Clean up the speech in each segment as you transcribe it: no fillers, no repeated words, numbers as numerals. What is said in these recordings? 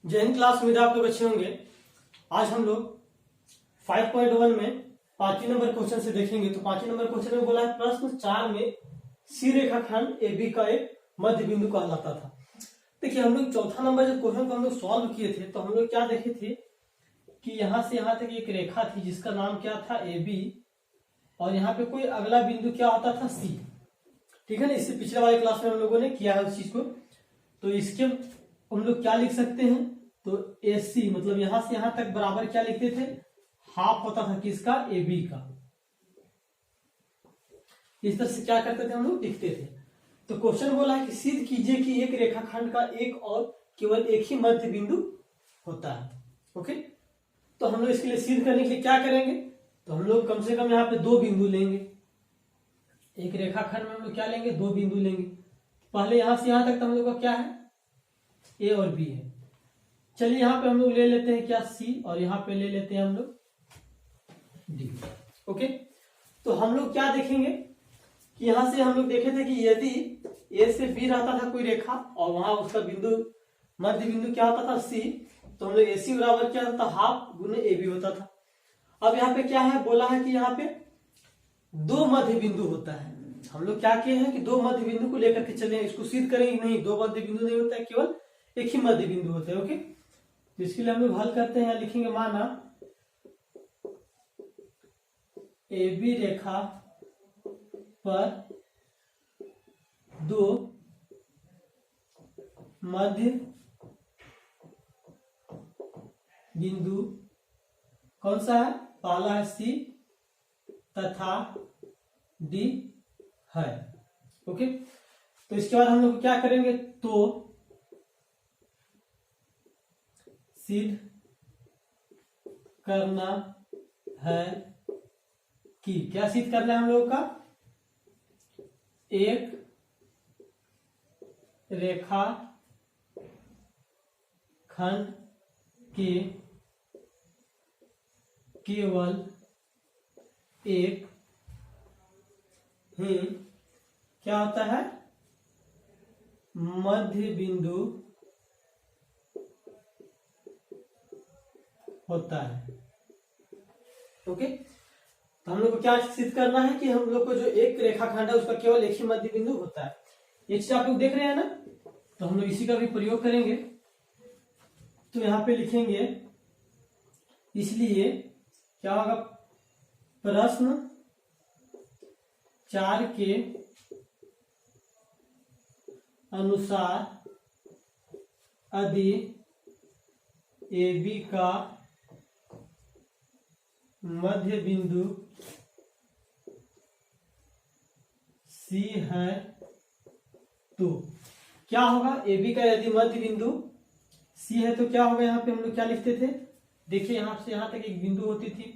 जय हिंद क्लास, उम्मीद आप लोग अच्छे होंगे। आज हम लोग 5.1 में 5 नंबर क्वेश्चन से देखेंगे। तो 5 नंबर क्वेश्चन में बोला है प्रश्न 4 में सी रेखाखंड AB का एक मध्य बिंदु कहलाता था। देखिए हम लोग चौथा नंबर जो क्वेश्चन को हम लोग सॉल्व किए थे तो हम लोग क्या देखे थे कि यहां से यहां तक एक रेखा थी जिसका नाम क्या था AB, और यहाँ पे कोई अगला बिंदु क्या होता था C। ठीक है ना, इससे पिछले वाले क्लास में हम लोगों ने किया है उस चीज को। तो इसके हम लोग क्या लिख सकते हैं, तो AC मतलब यहां से यहां तक बराबर क्या लिखते थे, हाफ होता था किसका, AB का। इस तरह से क्या करते थे हम लोग, लिखते थे। तो क्वेश्चन बोला है कि सिद्ध कीजिए कि एक रेखाखंड का एक और केवल एक ही मध्य बिंदु होता है। ओके, तो हम लोग इसके लिए सिद्ध करने के लिए क्या करेंगे, तो हम लोग कम से कम यहाँ पे 2 बिंदु लेंगे। एक रेखाखंड में हम लोग क्या लेंगे, 2 बिंदु लेंगे। पहले यहां से यहां तक तो हम लोग का क्या है, A और B है। चलिए यहाँ पे हम लोग ले लेते हैं क्या, C, और यहाँ पे ले लेते हैं हम लोग D। ओके, तो हम लोग क्या देखेंगे कि यहां से हम लोग देखे थे कि यदि A से B रहता था कोई रेखा और वहां उसका बिंदु मध्य बिंदु क्या होता था C, तो हम लोग AC बराबर क्या होता था, हाफ गुने AB होता था। अब यहाँ पे क्या है, बोला है कि यहाँ पे 2 मध्य बिंदु होता है। हम लोग क्या किए हैं कि 2 मध्य बिंदु को लेकर के चले, इसको सिद्ध करेंगे नहीं, 2 मध्य बिंदु नहीं होता है, केवल एक ही मध्य बिंदु होता है। ओके, तो इसके लिए हम लोग हल करते हैं, लिखेंगे माना AB रेखा पर 2 मध्य बिंदु कौन सा है, पहला है C तथा D है। ओके, तो इसके बाद हम लोग क्या करेंगे, तो सिद्ध करना है कि क्या सिद्ध करना है हम लोगों का, एक रेखा खंड के केवल एक ही क्या होता है, मध्य बिंदु होता है। ओके, तो हम लोग को क्या सिद्ध करना है कि हम लोग को जो एक रेखाखंड है उसका केवल एक ही मध्य बिंदु होता है। ये चीज आप लोग देख रहे हैं ना, तो हम लोग इसी का भी प्रयोग करेंगे। तो यहां पे लिखेंगे, इसलिए क्या होगा, प्रश्न 4 के अनुसार यदि AB का मध्य बिंदु C है तो क्या होगा, AB का यदि मध्य बिंदु C है तो क्या होगा, यहाँ पे हम लोग क्या लिखते थे, देखिए यहाँ से यहाँ तक एक बिंदु होती थी,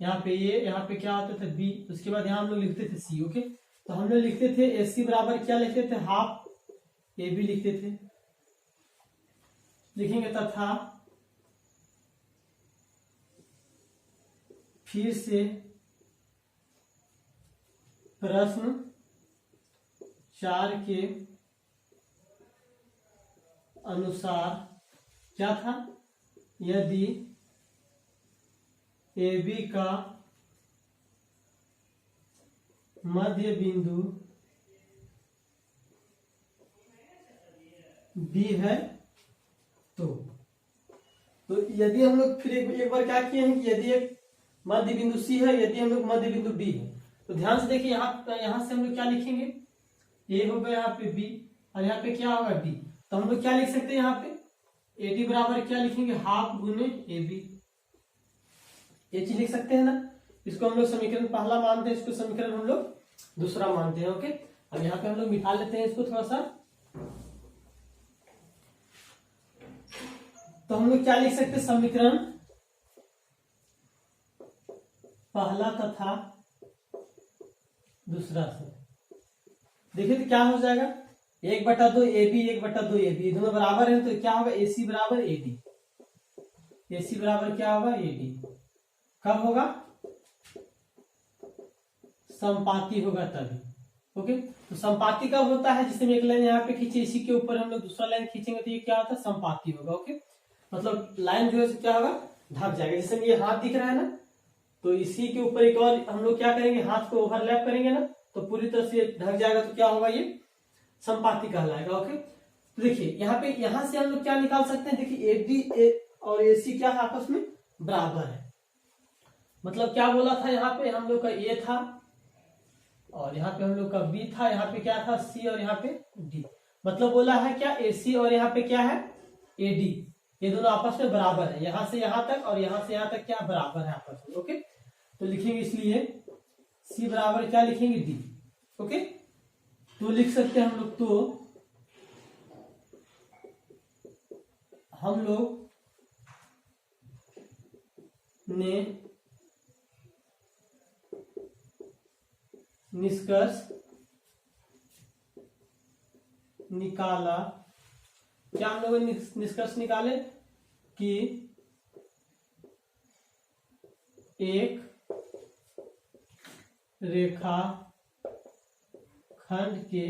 यहाँ पे A, यहाँ पे क्या होता था B, उसके बाद यहाँ हम लोग लिखते थे C। ओके, तो हम लोग लिखते थे AC बराबर क्या लिखते थे, हाफ AB लिखते थे। लिखेंगे तथा फिर से प्रश्न 4 के अनुसार क्या था, यदि AB का मध्य बिंदु B है तो यदि हम लोग फिर एक बार क्या किए हैं कि यदि एक मध्य बिंदु C है, यदि हम लोग मध्य बिंदु B है, तो ध्यान से देखिए यहां से हम लोग क्या लिखेंगे, A होगा यहाँ पे B और यहाँ पे क्या होगा D। तो हम लोग क्या लिख सकते हैं, यहाँ पे AD बराबर क्या लिखेंगे, हाफ गुने AB। ये चीज लिख सकते हैं ना, इसको हम लोग समीकरण पहला मानते हैं, इसको समीकरण हम लोग दूसरा मानते हैं। ओके, अब यहाँ पे हम लोग मिटा लेते हैं इसको थोड़ा सा। तो हम लोग क्या लिख सकते हैं, समीकरण पहला तथा दूसरा से देखिए तो क्या हो जाएगा, 1/2 AB 1/2 AB, दोनों बराबर है तो क्या होगा, AC बराबर AD। AC बराबर क्या होगा, AD। कब होगा, संपाती होगा तभी। ओके, तो संपाती कब होता है, जिससे हम एक लाइन यहाँ पे खींचे, इसी के ऊपर हम लोग दूसरा लाइन खींचेंगे तो ये क्या होता है, संपाती होगा। ओके, मतलब लाइन जो है क्या होगा, ढक जाएगा। जैसे ये हाथ दिख रहा है ना, तो इसी के ऊपर एक और हम लोग क्या करेंगे, हाथ को ओवरलैप करेंगे ना, तो पूरी तरह से ढक जाएगा, तो क्या होगा, ये संपाती कहलाएगा। ओके, तो देखिए यहाँ पे, यहां से हम लोग क्या निकाल सकते हैं, देखिए एडी और एसी क्या है, आपस में बराबर है। मतलब क्या बोला था, यहाँ पे हम लोग का ए था और यहाँ पे हम लोग का बी था, यहाँ पे क्या था, सी और यहाँ पे डी। मतलब बोला है क्या, एसी और यहाँ पे क्या है, एडी, ये दोनों आपस में बराबर है। यहां से यहां तक और यहां से यहां तक क्या बराबर है आपस में। ओके, तो लिखेंगे इसलिए सी बराबर क्या लिखेंगे, डी। ओके, तो लिख सकते हैं हम लोग, तो हम लोग ने निष्कर्ष निकाला, क्या हम लोगों ने निष्कर्ष निकाले कि एक रेखा खंड के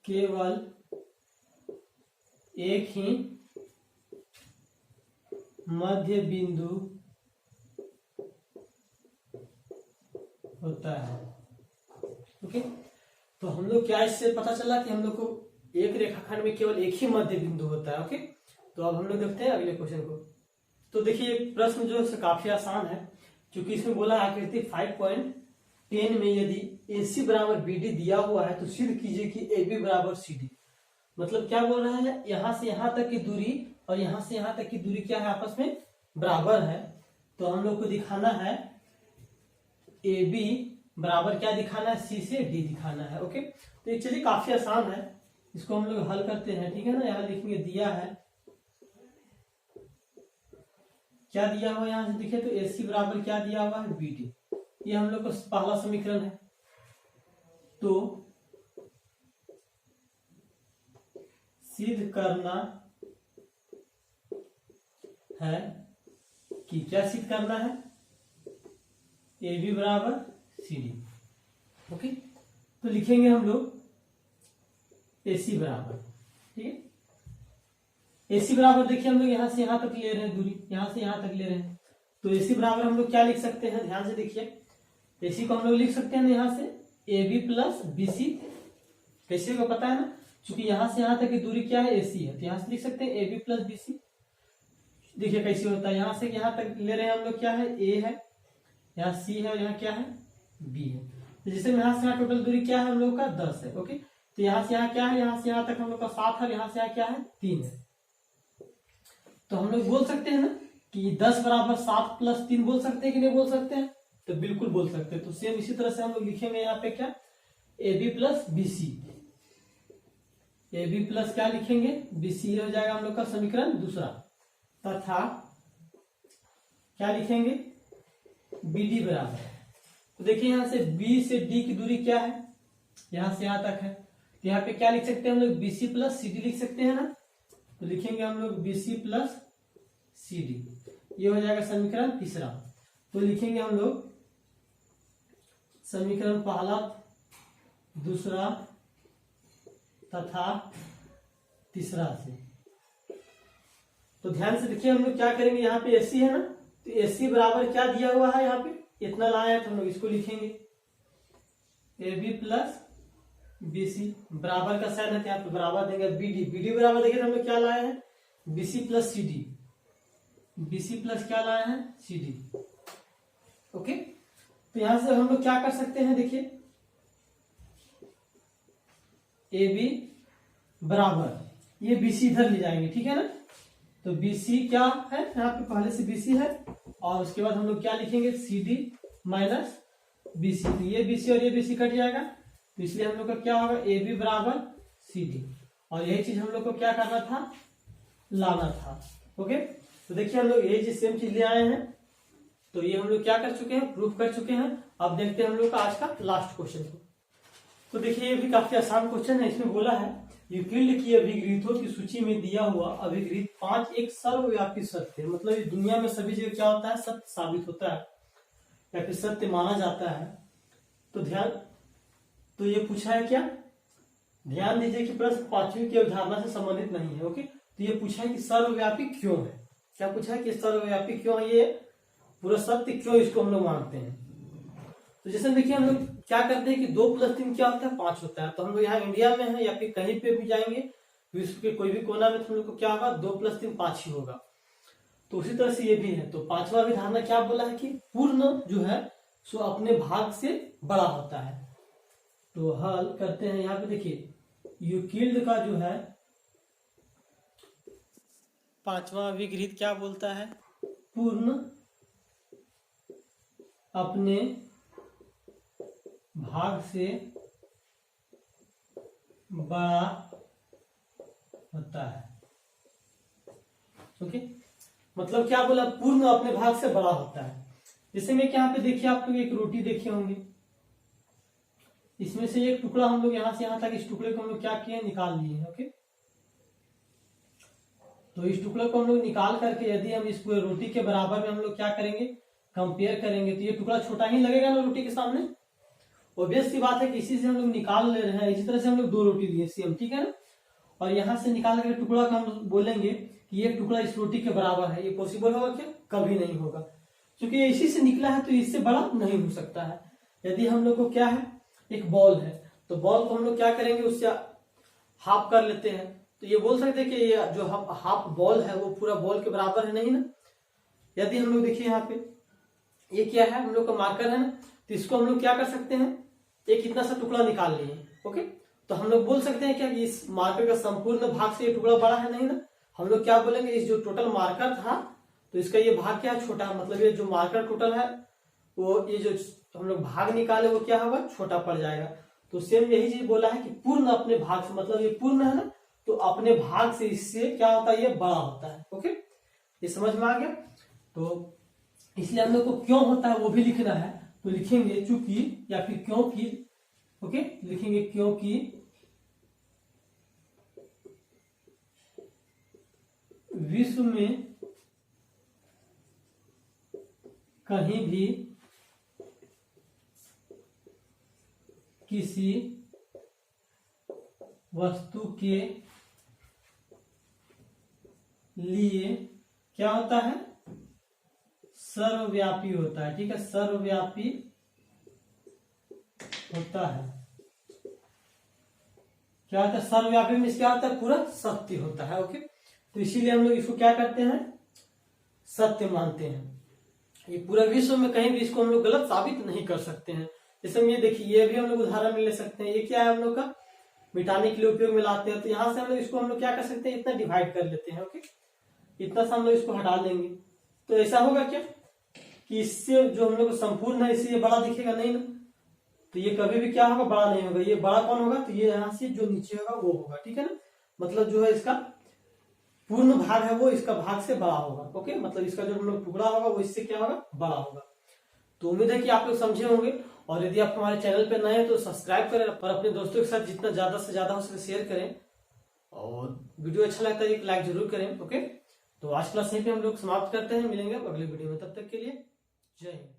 केवल एक ही मध्य बिंदु होता है। ओके, तो हम लोग क्या इससे पता चला कि हम लोग को एक रेखाखंड में केवल एक ही मध्य बिंदु होता है। ओके, तो अब हम लोग देखते हैं अगले क्वेश्चन को। तो देखिए प्रश्न जो है काफी आसान है, क्योंकि इसमें बोला आकृति 5.10 में यदि AC बराबर BD दिया हुआ है तो सिद्ध कीजिए कि AB बराबर CD। मतलब क्या बोल रहा है, यहां से यहां तक की दूरी और यहां से यहां तक की दूरी क्या है, आपस में बराबर है। तो हम लोग को दिखाना है AB बराबर क्या दिखाना है, C से D दिखाना है। ओके, तो ये चलिए काफी आसान है, इसको हम लोग हल करते हैं। ठीक है ना, यहाँ लिखेंगे दिया है, क्या दिया हुआ यहां से देखिए, तो AC बराबर क्या दिया हुआ है, BD। ये हम लोग का पहला समीकरण है। तो सिद्ध करना है कि, क्या सिद्ध करना है, AB बराबर CD। ओके, तो लिखेंगे हम लोग AC बराबर, ठीक है, AC बराबर देखिए हम लोग यहां से यहां तक ले रहे हैं दूरी, यहां से यहां तक ले रहे हैं, तो AC बराबर हम लोग क्या लिख सकते हैं, ध्यान से देखिए, AC को हम लोग लिख सकते हैं यहां से AB प्लस BC। कैसे को पता है ना, क्योंकि यहां से यहां तक की दूरी क्या है, AC है, तो यहां से लिख सकते हैं AB प्लस BC। देखिए कैसे होता है, यहां से यहां तक ले रहे हैं हम लोग, क्या है, A है, यहाँ C है और यहाँ क्या है, B है। तो जैसे यहाँ से यहाँ टोटल दूरी क्या है हम लोग का, 10 है। ओके, तो यहाँ से यहाँ क्या है, यहाँ से यहाँ तक हम लोग का 7 है, यहाँ से यहाँ क्या है, 3 है। तो हम लोग बोल सकते हैं ना कि 10 बराबर 7 प्लस 3 बोल सकते हैं कि नहीं बोल सकते हैं, तो बिल्कुल बोल सकते हैं। तो सेम इसी तरह से हम लोग लिखेंगे यहाँ पे क्या, AB plus BC। AB plus क्या लिखेंगे, BC हो जाएगा हम लोग का समीकरण दूसरा, तथा क्या लिखेंगे, BD बराबर। तो देखिए यहां से B से D की दूरी क्या है, यहां से यहां तक है, तो यहाँ पे क्या लिख सकते हैं हम लोग, BC प्लस CD लिख सकते हैं ना। तो लिखेंगे हम लोग BC प्लस CD, ये हो जाएगा समीकरण तीसरा। तो लिखेंगे हम लोग समीकरण पहला, दूसरा तथा तीसरा से। तो ध्यान से देखिए हम लोग क्या करेंगे, यहाँ पे AC है ना, तो AC बराबर क्या दिया हुआ है, यहाँ पे इतना लाया है, तो हम लोग इसको लिखेंगे AB प्लस BC, बराबर का साइन है तो यहाँ पे बराबर देंगे BD बराबर देखिए तो हम लोग क्या लाए हैं, BC plus CD, BC plus क्या लाए हैं, CD। ओके, तो यहां से हम लोग क्या कर सकते हैं, देखिए AB बराबर, ये BC इधर ले जाएंगे, ठीक है ना। तो BC क्या है, यहाँ पे पहले से BC है, और उसके बाद हम लोग क्या लिखेंगे, CD माइनस BC। तो ये BC और ये BC कट जाएगा, तो इसलिए हम लोग का क्या होगा, AB बराबर CD। और यही चीज हम लोग को क्या करना था, लाना था। ओके, तो देखिए हम लोग यही चीज सेम चीज ले आए हैं। तो ये हम लोग क्या कर चुके हैं, प्रूफ कर चुके हैं। अब देखते हैं हम लोग का आज का लास्ट क्वेश्चन को। तो देखिए ये भी काफी आसान क्वेश्चन है। इसमें बोला है यूक्लिड की अभिगृहितों की सूची में दिया हुआ अभिगृहित 5 एक सर्वव्यापी सत्य है। मतलब ये दुनिया में सभी जगह क्या होता है, सत्य साबित होता है या फिर सत्य माना जाता है। तो ध्यान, तो ये पूछा है क्या, ध्यान दीजिए कि प्रश्न पांचवी की अवधारणा से संबंधित नहीं है। ओके, तो ये पूछा है कि सर्वव्यापी क्यों है। क्या पूछा है कि सर्वव्यापी क्यों है, ये पूरा सत्य क्यों इसको हम लोग मानते हैं। तो जैसे देखिए हम लोग क्या करते हैं कि 2 + 3 क्या होता है, 5 होता है। तो हम लोग यहाँ इंडिया में है या फिर कहीं पे भी जाएंगे विश्व के कोई भी कोना में, तो हम लोग को क्या होगा, 2 + 3 5 ही होगा। तो उसी तरह से ये भी है। तो पांचवा अवधारणा क्या बोला है कि पूर्ण जो है सो अपने भाग से बड़ा होता है। तो हल करते हैं, यहाँ पे देखिए यूक्लिड का जो है पांचवा विगृहीत क्या बोलता है, पूर्ण अपने भाग से बड़ा होता है। ओके, मतलब क्या बोला, पूर्ण अपने भाग से बड़ा होता है। जैसे में यहाँ पे देखिए आप लोग एक रोटी देखे होंगे, इसमें से एक टुकड़ा हम लोग यहां से यहां तक, इस टुकड़े को हम लोग क्या किए, निकाल लिए हैं। ओके, तो इस टुकड़े को हम लोग निकाल करके यदि हम इस पूरे रोटी के बराबर में हम लोग क्या करेंगे, कंपेयर करेंगे, तो ये टुकड़ा छोटा ही लगेगा ना रोटी के सामने। ऑब्वियस सी बात है कि इसी से हम लोग निकाल ले रहे हैं। इसी तरह से हम लोग 2 रोटी लिए सेम, ठीक है ना। और यहां से निकाल करके टुकड़ा का हम बोलेंगे कि ये टुकड़ा इस रोटी के बराबर है। ये पॉसिबल होगा क्या, कभी नहीं होगा, क्योंकि ये इसी से निकला है, तो इससे बड़ा नहीं हो सकता है। यदि हम लोग को क्या है, एक बॉल है, तो बॉल को हम लोग क्या करेंगे, उससे हाफ कर लेते हैं। तो ये बोल सकते हैं कि ये जो हाफ बॉल है वो पूरा बॉल के बराबर है, नहीं ना। यदि हम लोग देखिए यहाँ पे ये क्या है, हम लोग का मार्कर है ना, तो इसको हम लोग क्या कर सकते हैं, एक इतना सा टुकड़ा निकाल लिए। ओके, तो हम लोग बोल सकते हैं क्या, इस मार्कर का संपूर्ण भाग से ये टुकड़ा बड़ा है, नहीं ना। हम लोग क्या बोलेंगे, इस जो टोटल मार्कर था तो इसका ये भाग क्या है, छोटा। मतलब ये जो मार्कर टोटल है वो, ये जो हम लोग भाग निकाले वो क्या होगा, छोटा पड़ जाएगा। तो सेम यही चीज बोला है कि पूर्ण अपने भाग से, मतलब ये पूर्ण है ना, तो अपने भाग से इससे क्या होता है, ये बड़ा होता है। ओके, ये समझ में आ गया। तो इसलिए हम लोग को क्यों होता है वो भी लिखना है, तो लिखेंगे चूंकि या फिर क्योंकि। ओके, लिखेंगे क्योंकि विश्व में कहीं भी किसी वस्तु के लिए क्या होता है, सर्वव्यापी होता है। ठीक है, सर्वव्यापी होता है। क्या होता है, सर्वव्यापी में क्या होता है, पूरा सत्य होता है। ओके, तो इसीलिए हम लोग इसको क्या करते हैं, सत्य मानते हैं। ये पूरा विश्व में कहीं भी इसको हम लोग गलत साबित नहीं कर सकते हैं। जैसे ये देखिए, ये भी हम लोग उदाहरण में ले सकते हैं। ये क्या है, हम लोग का मिटाने के लिए उपयोग में लाते हैं। तो यहाँ से हम लोग इसको हम लोग क्या कर सकते हैं, इतना डिवाइड कर लेते हैं। ओके, इतना सा हम लोग इसको हटा देंगे, तो ऐसा होगा क्या कि इससे जो हम लोग संपूर्ण है इससे ये बड़ा दिखेगा, नहीं ना। तो ये कभी भी क्या होगा, बड़ा नहीं होगा। ये बड़ा कौन होगा, तो ये यहाँ से जो नीचे होगा वो होगा। ठीक है ना, मतलब जो है इसका पूर्ण भाग है वो इसका भाग से बड़ा होगा। ओके, मतलब इसका जो हम लोग टुकड़ा होगा वो इससे क्या होगा, बड़ा होगा। तो उम्मीद है कि आप लोग समझे होंगे। और यदि आप हमारे चैनल पर नए हैं तो सब्सक्राइब करें और अपने दोस्तों के साथ जितना ज्यादा से ज्यादा हो सके शेयर करें। और वीडियो अच्छा लगता है एक लाइक जरूर करें। ओके, तो आज क्लास यहीं पे हम लोग समाप्त करते हैं। मिलेंगे अगले वीडियो में, तब तक के लिए जय हिंद।